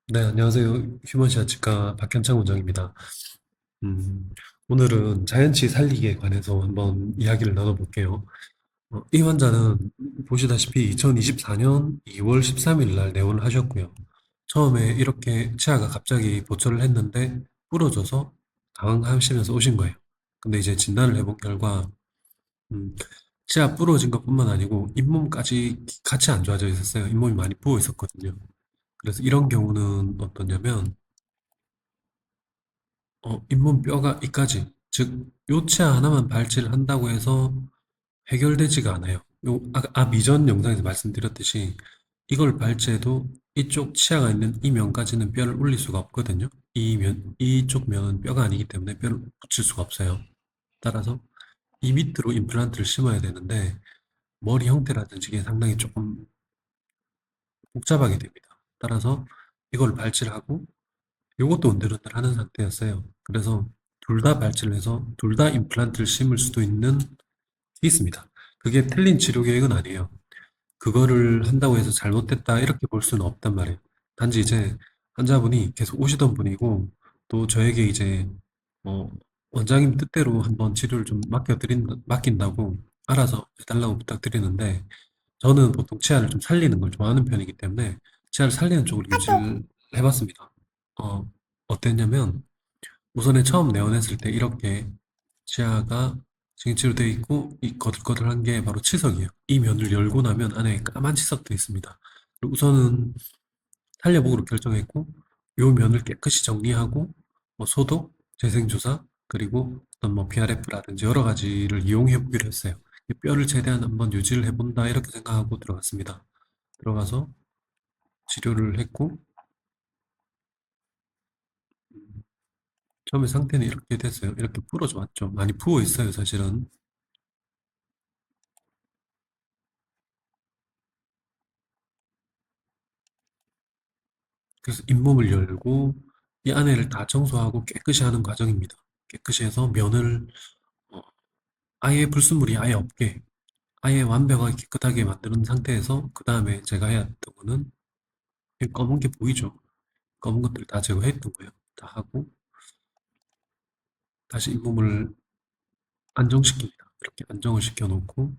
네, 안녕하세요. 휴먼시아 치과 박현창 원장입니다. 음, 오늘은 자연치 살리기에 관해서 한번 이야기를 나눠볼게요. 이 환자는 보시다시피 2024년 2월 13일 날 내원을 하셨고요. 처음에 이렇게 치아가 갑자기 보철을 했는데 부러져서 당황하시면서 오신 거예요. 근데 이제 진단을 해본 결과, 음, 치아 부러진 것뿐만 아니고 잇몸까지 같이 안 좋아져 있었어요. 잇몸이 많이 부어 있었거든요. 그래서 이런 경우는 어떠냐면, 잇몸 뼈가 이까지, 즉 요체 하나만 발치를 한다고 해서 해결되지가 않아요. 이전 영상에서 말씀드렸듯이 이걸 발치해도 이쪽 치아가 있는 이 면까지는 뼈를 올릴 수가 없거든요. 이쪽 면은 뼈가 아니기 때문에 뼈를 붙일 수가 없어요. 따라서 이 밑으로 임플란트를 심어야 되는데 머리 형태라든지 이게 상당히 조금 복잡하게 됩니다. 따라서 이걸 발치를 하고 요것도 은들은들 하는 상태였어요. 그래서 둘 다 발치를 해서 둘 다 임플란트를 심을 수도 있는 게 있습니다. 그게 틀린 치료 계획은 아니에요. 그거를 한다고 해서 잘못됐다 이렇게 볼 수는 없단 말이에요. 단지 이제 환자분이 계속 오시던 분이고 또 저에게 이제 어, 원장님 뜻대로 한번 치료를 좀 맡긴다고 알아서 해달라고 부탁드리는데 저는 보통 치아를 좀 살리는 걸 좋아하는 편이기 때문에 치아를 살리는 쪽으로 유지를 해봤습니다. 어땠냐면 우선에 처음 내원했을 때 이렇게 치아가 징치로 되어 있고 이 거들거들한 게 바로 치석이에요. 이 면을 열고 나면 안에 까만 치석들이 있습니다. 그리고 우선은 탄력복으로 결정했고 이 면을 깨끗이 정리하고 뭐 소독, 재생주사 그리고 어떤 뭐 PRF라든지 여러 가지를 이용해 보기로 했어요. 이 뼈를 최대한 한번 유지를 해본다 이렇게 생각하고 들어갔습니다. 들어가서 치료를 했고 음, 처음에 상태는 이렇게 됐어요. 이렇게 부러져 왔죠. 많이 부어 있어요, 사실은. 그래서 잇몸을 열고 이 안에를 다 청소하고 깨끗이 하는 과정입니다. 깨끗이 해서 면을 어, 아예 불순물이 아예 없게 아예 완벽하게 깨끗하게 만드는 상태에서 그 다음에 제가 해야 했던 거는 이 검은 게 보이죠? 검은 것들 다 제거했던 거예요. 다 하고 다시 잇몸을 안정시킵니다. 이렇게 안정을 시켜놓고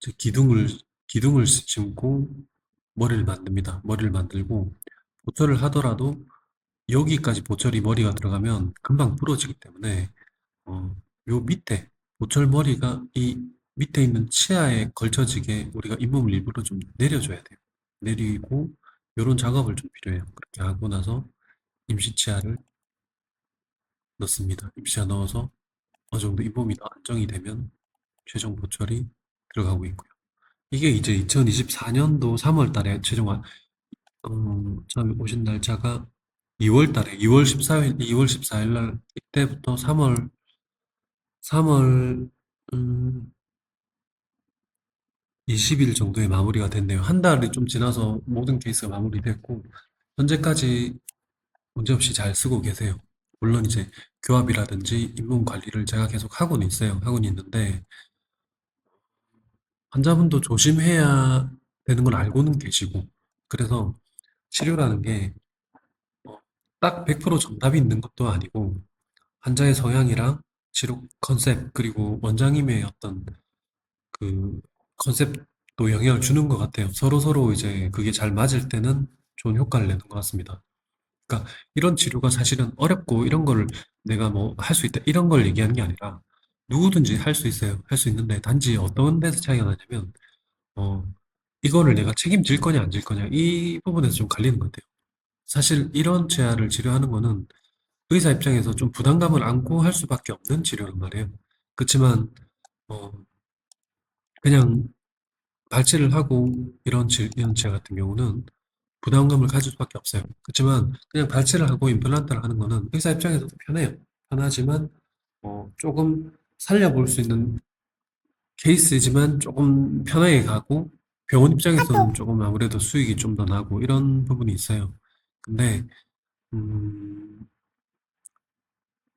이제 기둥을 심고 머리를 만듭니다. 머리를 만들고 보철을 하더라도 여기까지 보철이 머리가 들어가면 금방 부러지기 때문에 어, 요 밑에 보철머리가 이 밑에 있는 치아에 걸쳐지게 우리가 잇몸을 일부러 좀 내려줘야 돼요. 내리고 요런 작업을 좀 필요해요. 그렇게 하고 나서 임시치아를 넣습니다. 임시치아 넣어서 어느 정도 잇몸이 더 안정이 되면 최종 보철이 들어가고 있고요. 이게 이제 2024년도 3월 달에 처음에 오신 날짜가 2월 달에 2월 14일 날 이때부터 3월 20일 정도에 마무리가 됐네요. 한 달이 좀 지나서 모든 케이스가 마무리됐고, 현재까지 문제없이 잘 쓰고 계세요. 물론 이제 교합이라든지 잇몸 관리를 제가 계속 하고는 있어요. 하고는 있는데, 환자분도 조심해야 되는 걸 알고는 계시고, 그래서 치료라는 게 딱 100% 정답이 있는 것도 아니고, 환자의 성향이랑 치료 컨셉, 그리고 원장님의 어떤 그 컨셉도 영향을 주는 것 같아요. 서로서로 이제 그게 잘 맞을 때는 좋은 효과를 내는 것 같습니다. 그러니까 이런 치료가 사실은 어렵고 이런 거를 내가 뭐 할 수 있다 이런 걸 얘기하는 게 아니라 누구든지 할 수 있어요. 할 수 있는데 단지 어떤 데서 차이가 나냐면 어 이거를 내가 책임질 거냐 안 질 거냐 이 부분에서 좀 갈리는 것 같아요. 사실 이런 재활을 치료하는 거는 의사 입장에서 좀 부담감을 안고 할 수밖에 없는 치료란 말이에요. 그렇지만 어 그냥 발치를 하고 이런 치아 같은 경우는 부담감을 가질 수밖에 없어요. 그렇지만 그냥 발치를 하고 임플란트를 하는 거는 의사 입장에서도 편해요. 편하지만 조금 살려볼 수 있는 케이스지만 조금 편하게 가고 병원 입장에서는 조금 아무래도 수익이 좀 더 나고 이런 부분이 있어요. 근데 음,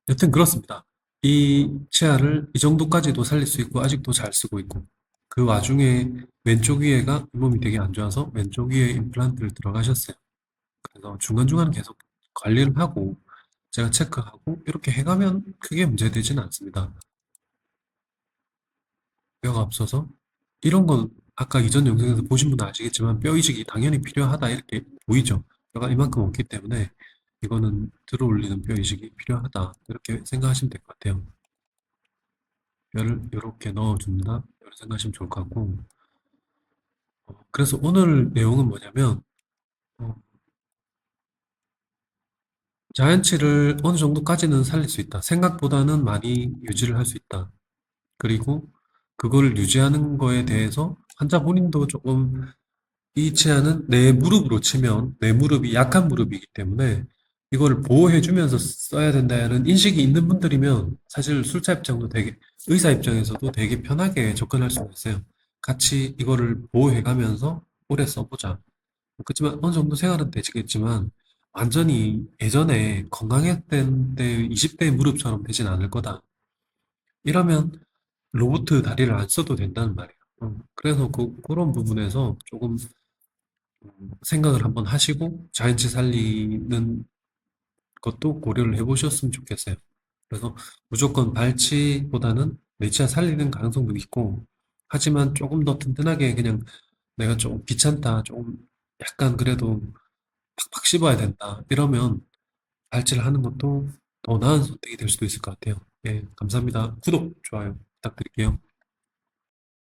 여튼 그렇습니다. 이 치아를 이 정도까지도 살릴 수 있고 아직도 잘 쓰고 있고 그 와중에 왼쪽 위에가 잇몸이 되게 안 좋아서 왼쪽 위에 임플란트를 들어가셨어요. 그래서 중간중간 계속 관리를 하고 제가 체크하고 이렇게 해가면 크게 문제되지는 않습니다. 뼈가 없어서 이런 건 아까 이전 영상에서 보신 분은 아시겠지만 뼈 이식이 당연히 필요하다 이렇게 보이죠. 뼈가 이만큼 없기 때문에 이거는 들어 올리는 뼈 이식이 필요하다 이렇게 생각하시면 될 것 같아요. 뼈를 이렇게 넣어준다 이렇게 생각하시면 좋을 것 같고 그래서 오늘 내용은 뭐냐면 어, 자연치를 어느 정도까지는 살릴 수 있다. 생각보다는 많이 유지를 할 수 있다. 그리고 그걸 유지하는 거에 대해서 환자 본인도 조금 이 치아는 내 무릎으로 치면 내 무릎이 약한 무릎이기 때문에 이거를 보호해주면서 써야 된다는 인식이 있는 분들이면 사실 술자 입장도 되게 의사 입장에서도 되게 편하게 접근할 수가 있어요. 같이 이거를 보호해가면서 오래 써보자. 그렇지만 어느 정도 생활은 되시겠지만 완전히 예전에 건강했던 때 20대 무릎처럼 되진 않을 거다. 이러면 로보트 다리를 안 써도 된다는 말이에요. 그래서 그런 부분에서 조금 생각을 한번 하시고 자연치 살리는 것도 고려를 해보셨으면 좋겠어요. 그래서 무조건 발치보다는 내치아 살리는 가능성도 있고, 하지만 조금 더 튼튼하게 그냥 내가 좀 귀찮다, 좀 약간 그래도 팍팍 씹어야 된다. 이러면 발치를 하는 것도 더 나은 선택이 될 수도 있을 것 같아요. 예, 감사합니다. 구독, 좋아요 부탁드릴게요.